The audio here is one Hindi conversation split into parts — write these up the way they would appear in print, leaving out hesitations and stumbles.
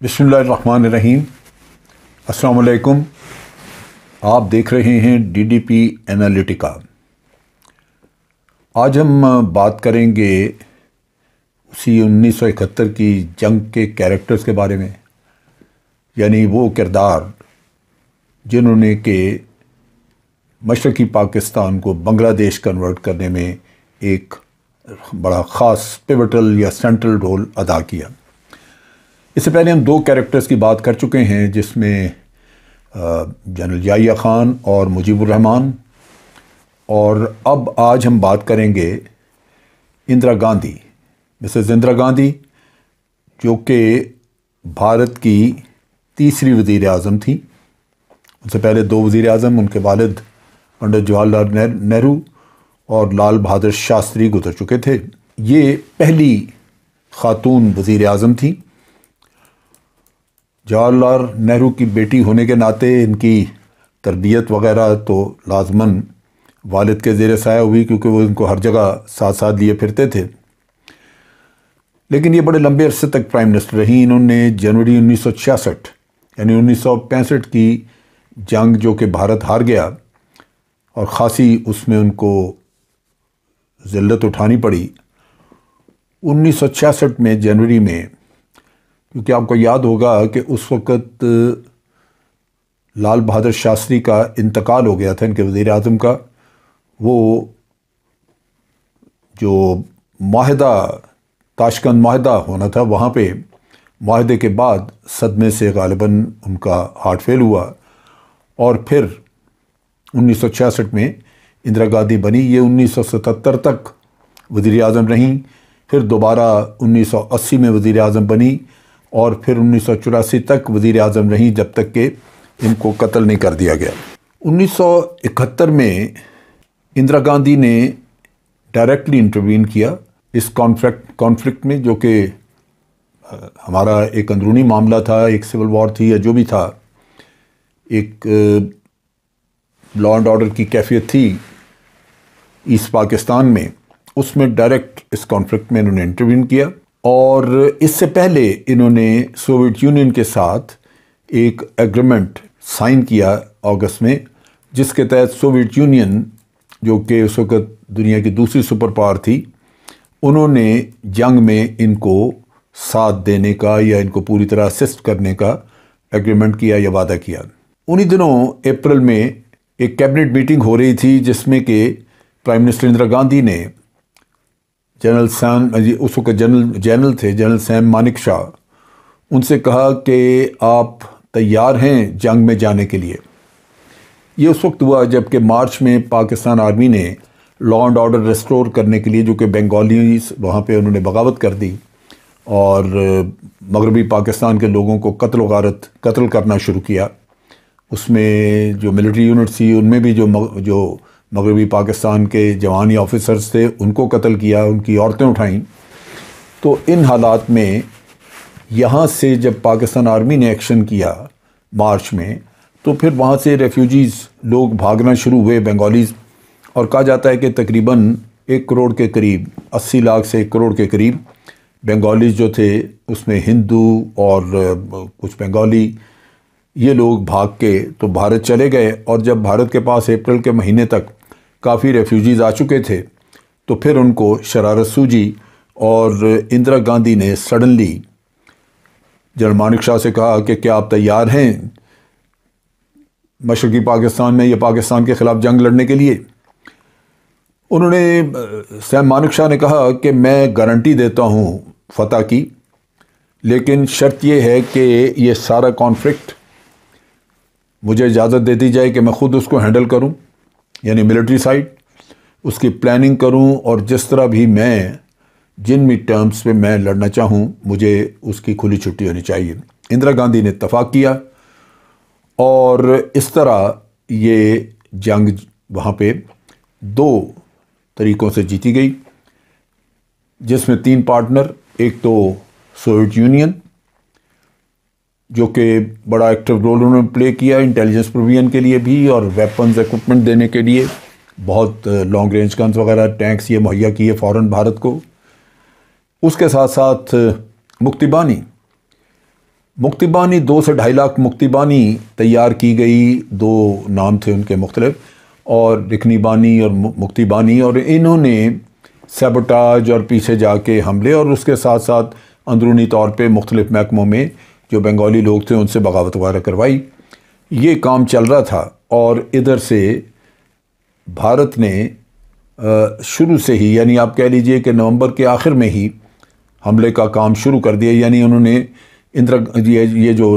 बिस्मिल्लाहिर्रहमानिर्रहीम। अस्सलाम वालेकुम। आप देख रहे हैं डीडीपी एनालिटिका। आज हम बात करेंगे उसी 1971 की जंग के कैरेक्टर्स के बारे में, यानी वो किरदार जिन्होंने के मशरक़ी पाकिस्तान को बांग्लादेश कन्वर्ट करने में एक बड़ा ख़ास पिवटल या सेंट्रल रोल अदा किया। इससे पहले हम दो कैरेक्टर्स की बात कर चुके हैं, जिसमें जनरल याहिया ख़ान और मुजीबुर रहमान, और अब आज हम बात करेंगे इंदिरा गांधी, मिसेस इंदिरा गांधी, जो कि भारत की तीसरी वज़ीर आज़म थी। उनसे पहले दो वज़ीर आज़म, उनके वालिद पंडित जवाहरलाल नेहरू और लाल बहादुर शास्त्री गुजर चुके थे। ये पहली खातून वज़ीर आज़म थी। जवाहरलाल नेहरू की बेटी होने के नाते इनकी तरबियत वगैरह तो लाजमन वालिद के ज़ेर साया हुई, क्योंकि वो इनको हर जगह साथ साथ लिए फिरते थे। लेकिन ये बड़े लंबे अरसे तक प्राइम मिनिस्टर रही। इन्होंने जनवरी 1966 यानी 1965 की जंग, जो कि भारत हार गया और ख़ासी उसमें उनको ज़िल्लत उठानी पड़ी, 1966 में जनवरी में, क्योंकि आपको याद होगा कि उस वक़्त लाल बहादुर शास्त्री का इंतकाल हो गया था, इनके वज़ीर आज़म का। वो जो माहिदा, ताशकंद माहिदा होना था, वहाँ पे माहिदे के बाद सदमे से गालिबन उनका हार्ट फेल हुआ और फिर 1966 में इंदिरा गांधी बनी। ये 1977 तक वज़ीर आज़म रहीं, फिर दोबारा 1980 में वज़ीर आज़म बनी और फिर 1984 तक वज़ीर आज़म रहीं, जब तक कि इनको कत्ल नहीं कर दिया गया। 1971 में इंदिरा गांधी ने डायरेक्टली इंटरवीन किया इस कॉन्फ्लिक्ट में, जो कि हमारा एक अंदरूनी मामला था, एक सिविल वॉर थी या जो भी था, एक लॉ एंड ऑर्डर की कैफियत थी ईस्ट पाकिस्तान में। उसमें डायरेक्ट इस कॉन्फ्लिक्ट में इन्होंने इंटरवीन किया। और इससे पहले इन्होंने सोवियत यूनियन के साथ एक एग्रीमेंट साइन किया अगस्त में, जिसके तहत सोवियत यूनियन, जो कि उस वक़्त दुनिया की दूसरी सुपर पावर थी, उन्होंने जंग में इनको साथ देने का या इनको पूरी तरह असिस्ट करने का एग्रीमेंट किया या वादा किया। उन्हीं दिनों अप्रैल में एक कैबिनेट मीटिंग हो रही थी, जिसमें कि प्राइम मिनिस्टर इंदिरा गांधी ने जनरल सैम, उस वक्त जनरल थे जनरल सैम मानेकशॉ, उनसे कहा कि आप तैयार हैं जंग में जाने के लिए। ये उस वक्त हुआ जबकि मार्च में पाकिस्तान आर्मी ने लॉ एंड ऑर्डर रेस्टोर करने के लिए, जो कि बंगालीज वहाँ पे उन्होंने बगावत कर दी और मगरबी पाकिस्तान के लोगों को कत्ल करना शुरू किया। उसमें जो मिलिट्री यूनिट्स थी, उनमें भी जो मगरबी पाकिस्तान के जवानी ऑफिसर्स थे, उनको कत्ल किया, उनकी औरतें उठाईं। तो इन हालात में यहाँ से जब पाकिस्तान आर्मी ने एक्शन किया मार्च में, तो फिर वहाँ से रेफ्यूजीज़ लोग भागना शुरू हुए, बंगालीज़। और कहा जाता है कि तकरीबन 1 करोड़ के करीब, 80 लाख से 1 करोड़ के करीब बंगालीज़ जो थे, उसमें हिंदू और कुछ बंगाली, ये लोग भाग के तो भारत चले गए। और जब भारत के पास अप्रैल के महीने तक काफ़ी रेफ्यूजीज़ आ चुके थे, तो फिर उनको शरारत सूझी और इंदिरा गांधी ने सडनली जनरल मानेकशॉ से कहा कि क्या आप तैयार हैं मशरक़ी पाकिस्तान में या पाकिस्तान के ख़िलाफ़ जंग लड़ने के लिए। उन्होंने, सैम मानेकशॉ ने कहा कि मैं गारंटी देता हूँ फ़तह की, लेकिन शर्त यह है कि ये सारा कॉन्फ्लिक्ट मुझे इजाज़त दे दी जाए कि मैं ख़ुद उसको हैंडल करूँ, यानी मिलिट्री साइड, उसकी प्लानिंग करूँ, और जिस तरह भी मैं जिन भी टर्म्स पे मैं लड़ना चाहूँ, मुझे उसकी खुली छुट्टी होनी चाहिए। इंदिरा गांधी ने इत्तफ़ाक़ किया और इस तरह ये जंग वहाँ पे 2 तरीक़ों से जीती गई, जिसमें 3 पार्टनर, एक तो सोवियत यूनियन, जो कि बड़ा एक्टिव रोल उन्होंने प्ले किया इंटेलिजेंस प्रोविजन के लिए भी और वेपन्स इक्विपमेंट देने के लिए, बहुत लॉन्ग रेंज गन्स वगैरह, टैंक्स ये मुहैया किए फ़ौरन भारत को। उसके साथ साथ मुक्ति बानी मुक्तिबानी 2 से 2.5 लाख मुक्तिबानी तैयार की गई। 2 नाम थे उनके मुख्तलिफ, और रिकनी बानी और मुक्तिबानी, और इन्होंने सैबोटाज और पीछे जाके हमले और उसके साथ साथ अंदरूनी तौर पे मुख्तलिफ महकमों में जो बंगाली लोग थे उनसे बगावत वगैरह करवाई। ये काम चल रहा था। और इधर से भारत ने शुरू से ही, यानी आप कह लीजिए कि नवंबर के आखिर में ही हमले का काम शुरू कर दिया। यानी उन्होंने ये जो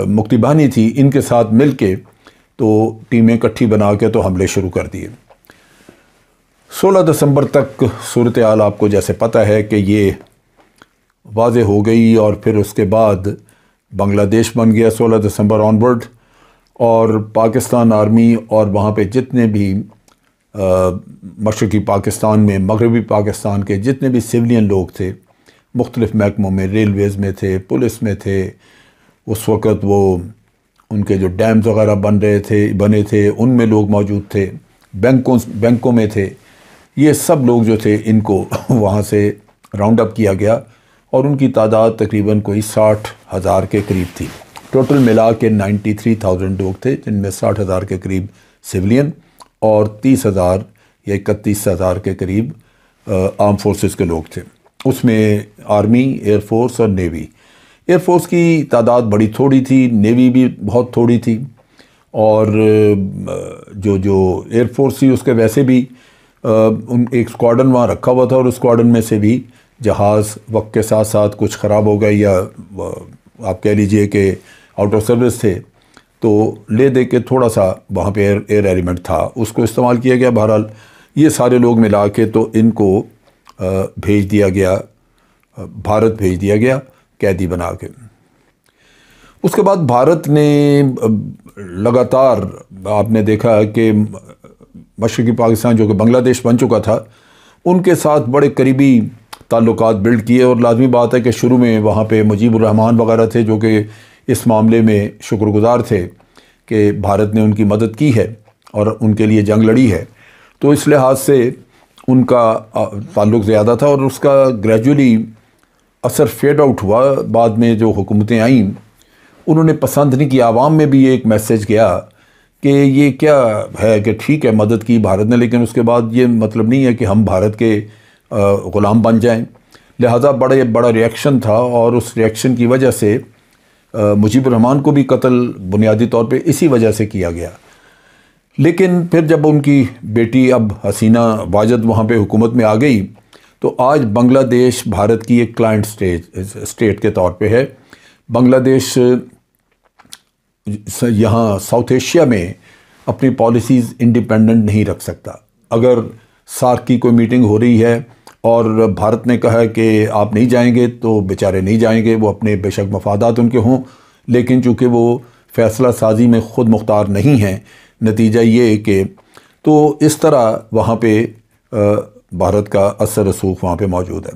मुक्तिबानी थी इनके साथ मिल के तो टीमें इकट्ठी बना के तो हमले शुरू कर दिए। 16 दिसंबर तक सूरत हाल आपको जैसे पता है कि ये वाज़े हो गई, और फिर उसके बाद बांग्लादेश बन गया 16 दिसंबर ऑनवर्ड। और पाकिस्तान आर्मी और वहाँ पे जितने भी मशरक़ी पाकिस्तान में, मगरबी पाकिस्तान के जितने भी सिविलियन लोग थे, मुख्तलिफ महकमों में, रेलवेज़ में थे, पुलिस में थे, उस वक़्त वो उनके जो डैम्स वगैरह बने थे उनमें लोग मौजूद थे, बैंकों में थे। ये सब लोग जो थे इनको वहाँ से राउंड अप किया गया, और उनकी तादाद तकरीबन कोई 60,000 के करीब थी। टोटल मिला के 93,000 लोग थे, जिनमें 60,000 के करीब सिविलियन और 30,000 या 31,000 के करीब आर्म फोर्सेस के लोग थे। उसमें आर्मी, एयरफोर्स और नेवी। एयरफोर्स की तादाद बड़ी थोड़ी थी, नेवी भी बहुत थोड़ी थी, और जो एयरफोर्स थी उसके वैसे भी एक स्क्वाड्रन वहाँ रखा हुआ था, और उस स्क्वाड्रन में से भी जहाज़ वक्त के साथ साथ कुछ ख़राब हो गए, या आप कह लीजिए कि आउट ऑफ सर्विस थे, तो ले दे के थोड़ा सा वहाँ पे एयर एलिमेंट था, उसको इस्तेमाल किया गया। बहरहाल ये सारे लोग मिला के तो इनको भेज दिया गया, भारत भेज दिया गया कैदी बना के। उसके बाद भारत ने लगातार, आपने देखा कि मशरक़ी पाकिस्तान जो कि बांग्लादेश बन चुका था, उनके साथ बड़े करीबी ताल्लुकात बिल्ड किए। और लाजमी बात है कि शुरू में वहाँ पे मुजीबुर रहमान वगैरह थे जो कि इस मामले में शुक्रगुजार थे कि भारत ने उनकी मदद की है और उनके लिए जंग लड़ी है, तो इस लिहाज से उनका ताल्लुक़ ज़्यादा था। और उसका ग्रेजुअली असर फेड आउट हुआ। बाद में जो हुकूमतें आईं उन्होंने पसंद नहीं किया। आवाम में भी ये एक मैसेज गया कि ये क्या है कि ठीक है मदद की भारत ने, लेकिन उसके बाद ये मतलब नहीं है कि हम भारत के ग़ुलाम बन जाएं। लिहाजा बड़ा रिएक्शन था, और उस रिएक्शन की वजह से मुजीबुर रहमान को भी कत्ल बुनियादी तौर पे इसी वजह से किया गया। लेकिन फिर जब उनकी बेटी अब हसीना वाजद वहाँ पे हुकूमत में आ गई, तो आज बांग्लादेश भारत की एक क्लाइंट स्टेट के तौर पे है। बांग्लादेश यहाँ साउथ एशिया में अपनी पॉलिसीज़ इंडिपेंडेंट नहीं रख सकता। अगर सार्क की कोई मीटिंग हो रही है और भारत ने कहा कि आप नहीं जाएंगे, तो बेचारे नहीं जाएंगे। वो अपने बेशक मफादात उनके हों, लेकिन चूँकि वो फ़ैसला साजी में ख़ुद मुख्तार नहीं हैं, नतीजा ये कि तो इस तरह वहाँ पे भारत का असर रसूख वहाँ पे मौजूद है।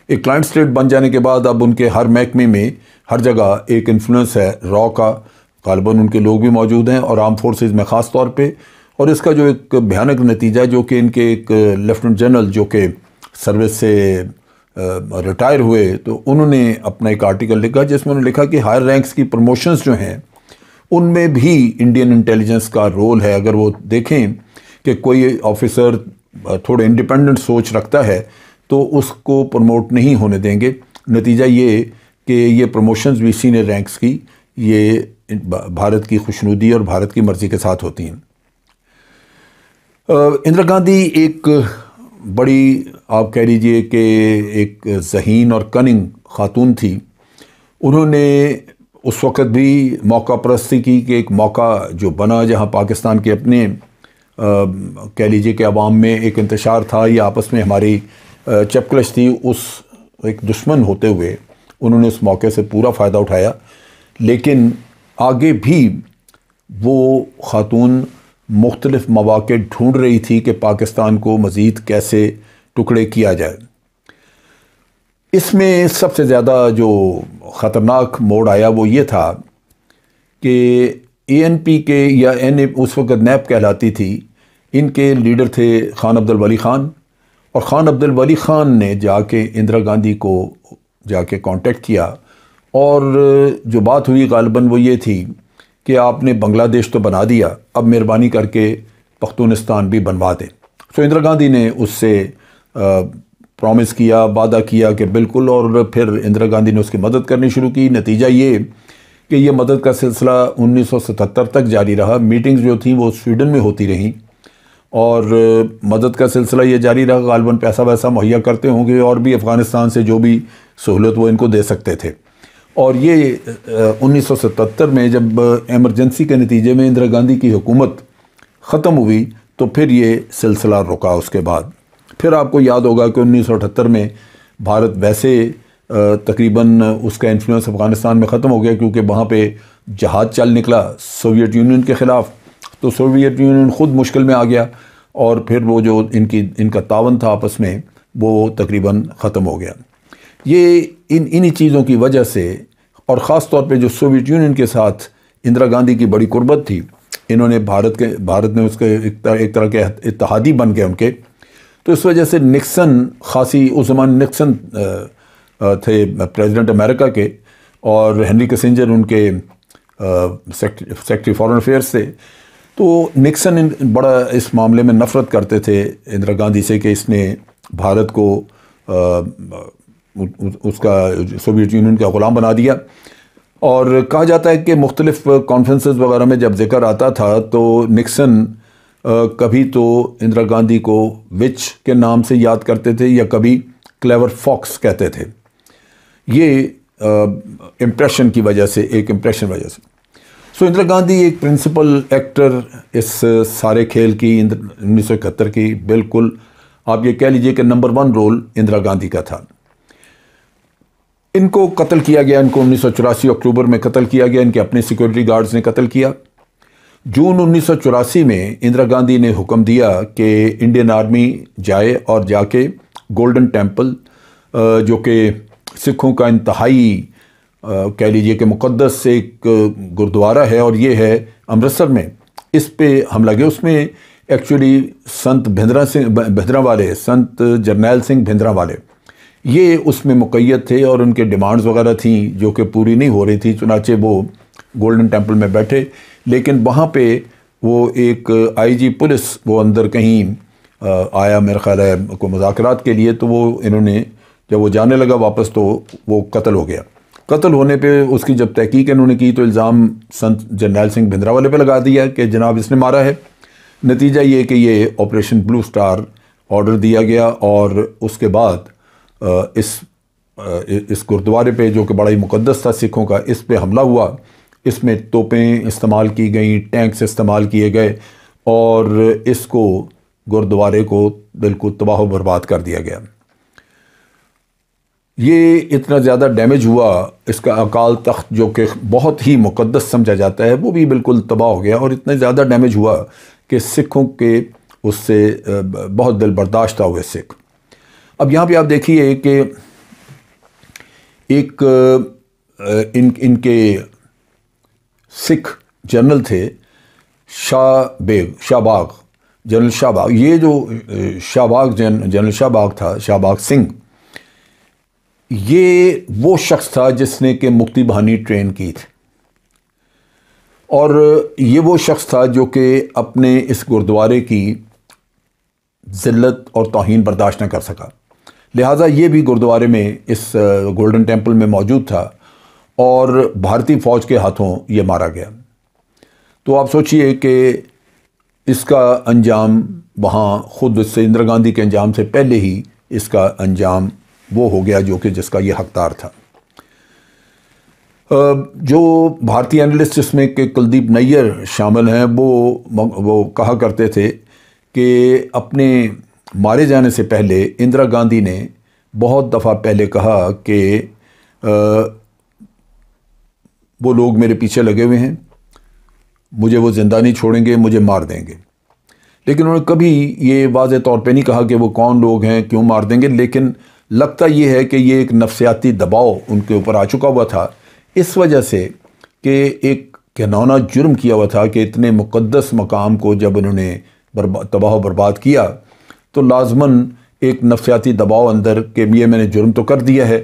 एक क्लाइंट स्टेट बन जाने के बाद अब उनके हर महकमे में हर जगह एक इन्फ्लुएंस है रॉ का, गालिबन उनके लोग भी मौजूद हैं, और आर्म फोर्सेस में ख़ास तौर पे। और इसका जो एक भयानक नतीजा है, जो कि इनके एक लेफ्टिनेंट जनरल जो कि सर्विस से रिटायर हुए, तो उन्होंने अपना एक आर्टिकल लिखा जिसमें उन्होंने लिखा कि हायर रैंक्स की प्रमोशंस जो हैं उनमें भी इंडियन इंटेलिजेंस का रोल है। अगर वो देखें कि कोई ऑफिसर थोड़े इंडिपेंडेंट सोच रखता है तो उसको प्रमोट नहीं होने देंगे। नतीजा ये कि ये प्रमोशंस भी सीनियर रैंक्स की ये भारत की खुशनुदी और भारत की मर्ज़ी के साथ होती हैं। इंदिरा गांधी एक बड़ी, आप कह लीजिए कि एक ज़हीन और कनिंग ख़ातून थी। उन्होंने उस वक़्त भी मौका परस्ती की कि एक मौका जो बना जहां पाकिस्तान के अपने कह लीजिए कि अवाम में एक इंतशार था या आपस में हमारी चपकलश थी, उस एक दुश्मन होते हुए उन्होंने उस मौके से पूरा फ़ायदा उठाया। लेकिन आगे भी वो ख़ातून मुख्तलिफ़ मौक़े ढूंढ रही थी कि पाकिस्तान को मज़ीद कैसे टुकड़े किया जाए। इसमें सबसे ज़्यादा जो ख़तरनाक मोड़ आया वो ये था कि ANP के या उस वक़्त नैब कहलाती थी, इनके लीडर थे खान अब्दुल वली ख़ान। और ख़ान अब्दुल वली ख़ान ने जाके इंदिरा गांधी को जाके कांटेक्ट किया और जो बात हुई गालिबन वो ये थी कि आपने बांग्लादेश तो बना दिया, अब मेहरबानी करके पख्तूनिस्तान भी बनवा दें। सो इंदिरा गांधी ने उससे प्रॉमिस किया, वादा किया कि बिल्कुल, और फिर इंदिरा गांधी ने उसकी मदद करनी शुरू की। नतीजा ये कि ये मदद का सिलसिला 1977 तक जारी रहा। मीटिंग्स जो थी वो स्वीडन में होती रहीं और मदद का सिलसिला ये जारी रहा। गालिबन पैसा वैसा मुहैया करते होंगे और भी अफ़गानिस्तान से जो भी सहूलत वो इनको दे सकते थे। और ये 1977 में जब एमरजेंसी के नतीजे में इंदिरा गांधी की हुकूमत ख़त्म हुई तो फिर ये सिलसिला रुका। उसके बाद फिर आपको याद होगा कि 1978 में भारत वैसे तकरीबन उसका इन्फ्लुएंस अफ़गानिस्तान में ख़त्म हो गया, क्योंकि वहाँ पे जहाज़ चल निकला सोवियत यूनियन के ख़िलाफ़, तो सोवियत यूनियन ख़ुद मुश्किल में आ गया और फिर वो जो इनका तावन था आपस में वो तकरीबन ख़त्म हो गया। ये इन्हीं चीज़ों की वजह से, और ख़ास तौर पे जो सोवियत यूनियन के साथ इंदिरा गांधी की बड़ी कुर्बत थी, इन्होंने भारत में उसके एक तरह के इत्तेहादी बन गए उनके, तो इस वजह से निक्सन खासी, उस ज़माने निक्सन थे प्रेसिडेंट अमेरिका के और हेनरी किसिंजर उनके सेक्रेटरी फॉरेन अफेयर्स थे। तो निक्सन बड़ा इस मामले में नफ़रत करते थे इंदिरा गांधी से कि इसने भारत को उसका सोवियत यूनियन का ग़ुलाम बना दिया। और कहा जाता है कि मुख्तलिफ कॉन्फ्रेंसेस वगैरह में जब जिक्र आता था तो निक्सन कभी तो इंदिरा गांधी को विच के नाम से याद करते थे या कभी क्लेवर फॉक्स कहते थे। ये इम्प्रेशन की वजह से, एक इम्प्रेशन वजह से। सो इंदिरा गांधी एक प्रिंसिपल एक्टर इस सारे खेल की 1971 की, बिल्कुल आप ये कह लीजिए कि नंबर 1 रोल इंदिरा गांधी का था। इनको कत्ल किया गया, इनको 1984 अक्टूबर में कत्ल किया गया, इनके अपने सिक्योरिटी गार्ड्स ने कत्ल किया। जून 1984 में इंदिरा गांधी ने हुक्म दिया कि इंडियन आर्मी जाए और जाके गोल्डन टेम्पल, जो कि सिखों का इंतहाई कह लीजिए कि मुक़द्दस एक गुरुद्वारा है और ये है अमृतसर में, इस पे हमला किया। उसमें एक्चुअली संत भिंद्रावाले, संत जरनैल सिंह भिंद्रावाले, ये उसमें मुक़य्यद थे और उनके डिमांड्स वगैरह थी जो कि पूरी नहीं हो रही थी। चुनाचे वो गोल्डन टेम्पल में बैठे, लेकिन वहाँ पे वो एक आईजी पुलिस वो अंदर कहीं आया, मेरा ख्याल है को मुज़ाकरात के लिए, तो वो इन्होंने जब वो जाने लगा वापस तो वो कत्ल हो गया। कत्ल होने पे उसकी जब तहकीक इन्होंने की तो इल्ज़ाम संत जरनैल सिंह भिंद्रावाले पे लगा दिया कि जनाब इसने मारा है। नतीजा ये कि ये ऑपरेशन ब्लू स्टार ऑर्डर दिया गया और उसके बाद इस गुरुद्वारे पे जो कि बड़ा ही मुक़द्दस था सिखों का, इस पे हमला हुआ। इसमें तोपें इस्तेमाल की गई, टैंक्स इस्तेमाल किए गए और इसको गुरुद्वारे को बिल्कुल तबाह व बर्बाद कर दिया गया। ये इतना ज़्यादा डैमेज हुआ, इसका अकाल तख्त जो कि बहुत ही मुक़द्दस समझा जाता है वो भी बिल्कुल तबाह हो गया और इतना ज़्यादा डैमेज हुआ कि सिखों के उससे बहुत दिल बर्दाश्त हुए सिख। अब यहाँ पे आप देखिए कि एक इनके सिख जनरल थे शाहबाग, जनरल शाहबाग। ये जो जनरल शाहबाग था, शाहबाग सिंह, ये वो शख्स था जिसने कि मुक्ति बहानी ट्रेन की थी और ये वो शख्स था जो कि अपने इस गुरुद्वारे की ज़िल्लत और तौहीन बर्दाश्त न कर सका, लिहाजा ये भी गुरुद्वारे में इस गोल्डन टेम्पल में मौजूद था और भारतीय फ़ौज के हाथों ये मारा गया। तो आप सोचिए कि इसका अंजाम वहाँ खुद से इंदिरा गांधी के अंजाम से पहले ही इसका अंजाम वो हो गया जो कि जिसका ये हकदार था। जो भारतीय एनालिस्ट जिसमें कि कुलदीप नैयर शामिल हैं, वो कहा करते थे कि अपने मारे जाने से पहले इंदिरा गांधी ने बहुत दफ़ा पहले कहा कि वो लोग मेरे पीछे लगे हुए हैं, मुझे वो ज़िंदा नहीं छोड़ेंगे, मुझे मार देंगे। लेकिन उन्होंने कभी ये वाज़े तौर पे नहीं कहा कि वो कौन लोग हैं, क्यों मार देंगे, लेकिन लगता ये है कि ये एक नफ्सियाती दबाव उनके ऊपर आ चुका हुआ था इस वजह से कि एक घिनौना जुर्म किया हुआ था कि इतने मुक़द्दस मकाम को जब उन्होंने तबाह बर्बाद किया तो लाजमन एक नफ्सियाती दबाव अंदर के ये मैंने जुर्म तो कर दिया है,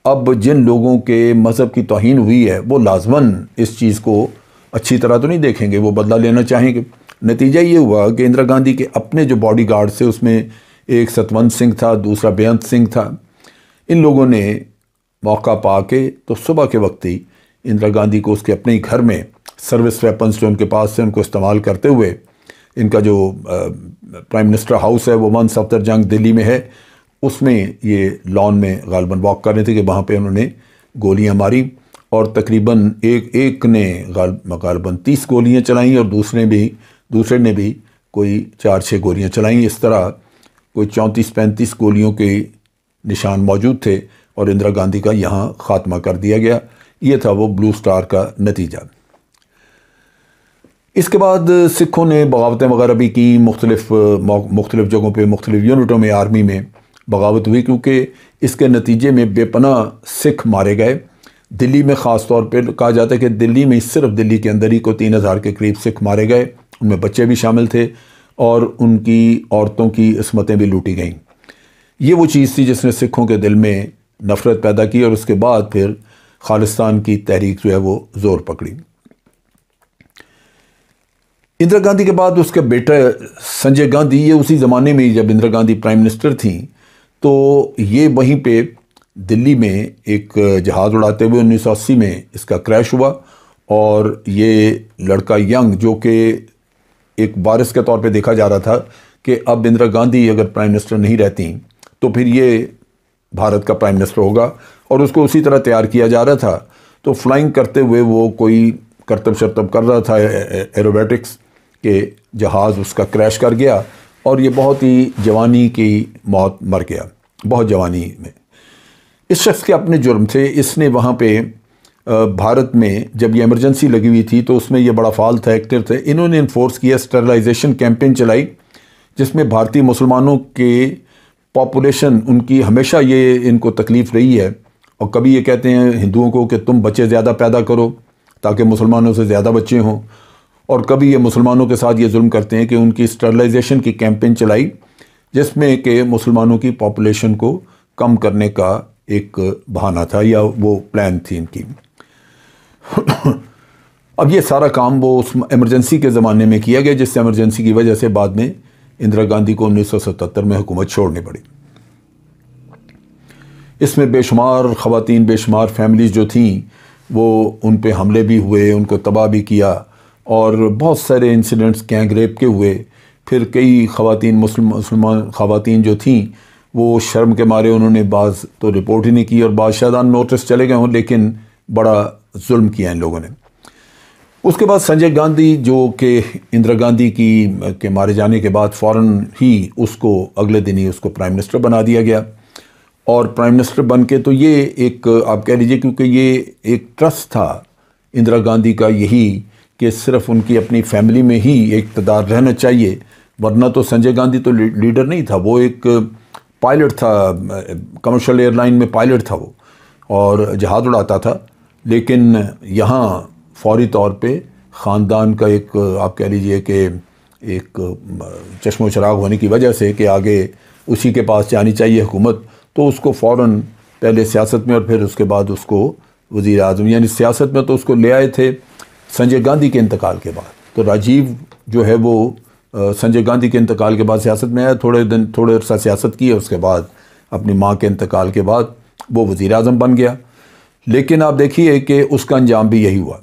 अब जिन लोगों के मज़हब की तौहीन हुई है वो लाजमन इस चीज़ को अच्छी तरह तो नहीं देखेंगे, वो बदला लेना चाहेंगे। नतीजा ये हुआ कि इंदिरा गांधी के अपने जो बॉडी गार्ड थे उसमें एक सतवंत सिंह था, दूसरा बेअंत सिंह था। इन लोगों ने मौका पा के तो सुबह के वक्त ही इंदिरा गांधी को उसके अपने ही घर में सर्विस वेपन्स जो उनके पास थे उनको इस्तेमाल करते हुए, इनका जो प्राइम मिनिस्टर हाउस है वो 1 सफदरजंग दिल्ली में है, उसमें ये लॉन में गालिबन वॉक कर रहे थे कि वहाँ पे उन्होंने गोलियां मारी और तकरीबन एक ने गालिबन 30 गोलियां चलाई और दूसरे ने भी कोई 4-6 गोलियां चलाई। इस तरह कोई 34-35 गोलियों के निशान मौजूद थे और इंदिरा गांधी का यहाँ ख़ात्मा कर दिया गया। ये था वो ब्लू स्टार का नतीजा। इसके बाद सिखों ने बगावतें वगैरह भी की, मुख्तलिफ जगहों पे, मुख्तलिफ यूनिटों में, आर्मी में बगावत हुई, क्योंकि इसके नतीजे में बेपनाह सिख मारे गए। दिल्ली में ख़ास तौर पर कहा जाता है कि दिल्ली में, सिर्फ दिल्ली के अंदर ही को 3000 के करीब सिख मारे गए, उनमें बच्चे भी शामिल थे और उनकी औरतों की इस्मतें भी लूटी गईं। ये वो चीज़ थी जिसने सिखों के दिल में नफ़रत पैदा की और उसके बाद फिर खालिस्तान की तहरीक जो है वो ज़ोर पकड़ी। इंदिरा गांधी के बाद उसके बेटा संजय गांधी, ये उसी ज़माने में जब इंदिरा गांधी प्राइम मिनिस्टर थी तो ये वहीं पे दिल्ली में एक जहाज़ उड़ाते हुए 1980 में इसका क्रैश हुआ और ये लड़का यंग, जो कि एक वारिस के तौर पे देखा जा रहा था कि अब इंदिरा गांधी अगर प्राइम मिनिस्टर नहीं रहती तो फिर ये भारत का प्राइम मिनिस्टर होगा, और उसको उसी तरह तैयार किया जा रहा था। तो फ्लाइंग करते हुए वो कोई करतब शर्तब कर रहा था एरोबेटिक्स के, जहाज़ उसका क्रैश कर गया और ये बहुत ही जवानी की मौत मर गया, बहुत जवानी में। इस शख्स के अपने जुर्म थे, इसने वहाँ पे भारत में जब ये इमरजेंसी लगी हुई थी तो उसमें ये बड़ा फाल था, एक्टिव थे। इन्होंने इन्फोर्स किया, स्टरलाइजेशन कैंपेन चलाई, जिसमें भारतीय मुसलमानों के पॉपुलेशन, उनकी हमेशा ये इनको तकलीफ़ रही है और कभी ये कहते हैं हिंदुओं को कि तुम बच्चे ज़्यादा पैदा करो ताकि मुसलमानों से ज़्यादा बच्चे हों, और कभी ये मुसलमानों के साथ ये जुल्म करते हैं कि उनकी स्टरलाइजेशन की कैंपेन चलाई जिसमें कि मुसलमानों की पॉपुलेशन को कम करने का एक बहाना था या वो प्लान थी इनकी। अब ये सारा काम वो उस इमरजेंसी के ज़माने में किया गया, जिस इमरजेंसी की वजह से बाद में इंदिरा गांधी को 1977 में हुकूमत छोड़नी पड़ी। इसमें बेशुमार ख़वातीन, बेशुमार फैमिलीज़ जो थीं वो उन पे हमले भी हुए, उनको तबाह भी किया और बहुत सारे इंसिडेंट्स गैंग रेप के हुए। फिर कई ख़वातीन, मुसलमान ख़वातीन जो थीं वो शर्म के मारे उन्होंने बाज़ तो रिपोर्ट ही नहीं की और बाद शायद नोटिस चले गए हों, लेकिन बड़ा जुल्म किया इन लोगों ने। उसके बाद संजय गांधी, जो कि इंदिरा गांधी के मारे जाने के बाद फ़ौरन ही उसको, अगले दिन ही उसको प्राइम मिनिस्टर बना दिया गया। और प्राइम मिनिस्टर बन के तो ये एक, आप कह लीजिए, क्योंकि ये एक ट्रस्ट था इंदिरा गांधी का यही कि सिर्फ उनकी अपनी फैमिली में ही इक़्तिदार रहना चाहिए, वरना तो संजय गांधी तो लीडर नहीं था, वो एक पायलट था, कमर्शियल एयरलाइन में पायलट था वो और जहाज़ उड़ाता था। लेकिन यहाँ फौरी तौर पे ख़ानदान का एक, आप कह लीजिए कि एक चश्मो चराग होने की वजह से कि आगे उसी के पास जानी चाहिए हुकूमत, तो उसको फ़ौरन पहले सियासत में और फिर उसके बाद उसको वज़ीर आज़म, यानी सियासत में तो उसको ले आए थे संजय गांधी के इंतकाल के बाद। तो राजीव जो है वो संजय गांधी के इंतकाल के बाद सियासत में आया, थोड़े अरसा सियासत की, उसके बाद अपनी माँ के इंतकाल के बाद वो वज़ीर आज़म बन गया। लेकिन आप देखिए कि उसका अंजाम भी यही हुआ।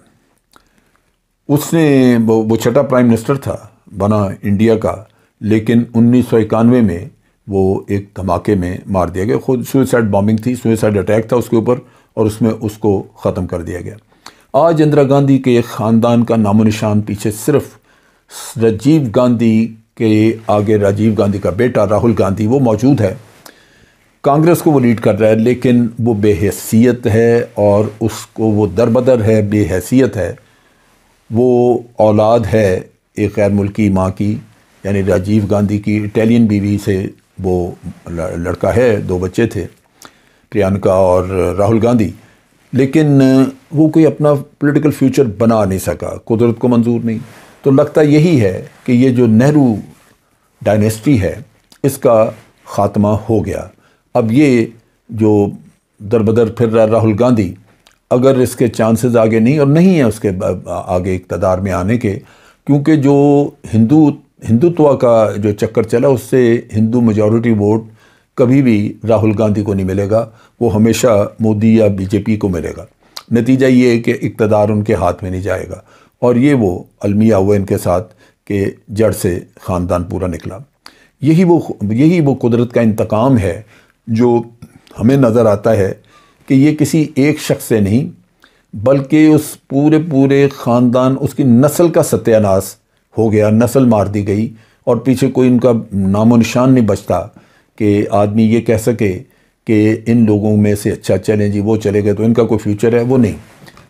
उसने वो छठा प्राइम मिनिस्टर था बना इंडिया का, लेकिन 1991 में वो एक धमाके में मार दिया गया। खुद सुसाइड बॉम्बिंग थी, सुसाइड अटैक था उसके ऊपर और उसमें उसको ख़त्म कर दिया गया। आज इंदिरा गांधी के ख़ानदान का नामो निशान पीछे सिर्फ राजीव गांधी के आगे राजीव गांधी का बेटा राहुल गांधी वो मौजूद है। कांग्रेस को वो लीड कर रहा है, लेकिन वो बेहैसियत है और उसको वो दरबदर है, बेहैसियत है। वो औलाद है एक गैर मुल्की माँ की, यानी राजीव गांधी की इटालियन बीवी से वो लड़का है, 2 बच्चे थे, प्रियंका और राहुल गांधी। लेकिन वो कोई अपना पॉलिटिकल फ्यूचर बना नहीं सका, कुदरत को मंजूर नहीं। तो लगता यही है कि ये जो नेहरू डायनेस्टी है इसका ख़ात्मा हो गया। अब ये जो दरबदर फिर रहा राहुल गांधी, अगर इसके चांसेस आगे नहीं, और नहीं है उसके आगे इक़्तिदार में आने के, क्योंकि जो हिंदुत्व का जो चक्कर चला उससे हिंदू मेजॉरिटी वोट कभी भी राहुल गांधी को नहीं मिलेगा, वो हमेशा मोदी या बीजेपी को मिलेगा। नतीजा ये है कि इक़्तिदार उनके हाथ में नहीं जाएगा, और ये वो अलमिया हुआ इनके साथ कि जड़ से ख़ानदान पूरा निकला। यही वो कुदरत का इंतकाम है जो हमें नज़र आता है कि ये किसी एक शख्स से नहीं, बल्कि उस पूरे ख़ानदान, उसकी नस्ल का सत्यानाश हो गया, नस्ल मार दी गई, और पीछे कोई उनका नामो निशान नहीं बचता कि आदमी ये कह सके कि इन लोगों में से अच्छा चलें जी, वो चले गए तो इनका कोई फ्यूचर है, वो नहीं।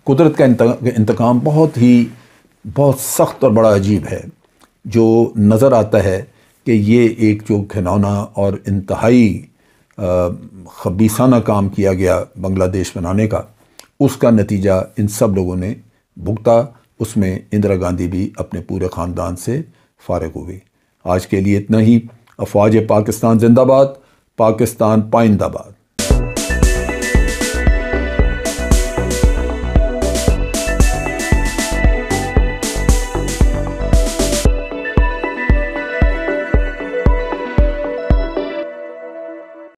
कुदरत का इंतकाम बहुत सख्त और बड़ा अजीब है, जो नज़र आता है कि ये एक जो घिनौना और इंतहाई खबीसाना काम किया गया बांग्लादेश बनाने का, उसका नतीजा इन सब लोगों ने भुगता। उसमें इंदिरा गांधी भी अपने पूरे ख़ानदान से फारिग हुई। आज के लिए इतना ही। अफ़वाज पाकिस्तान जिंदाबाद, पाकिस्तान पाइंदाबाद।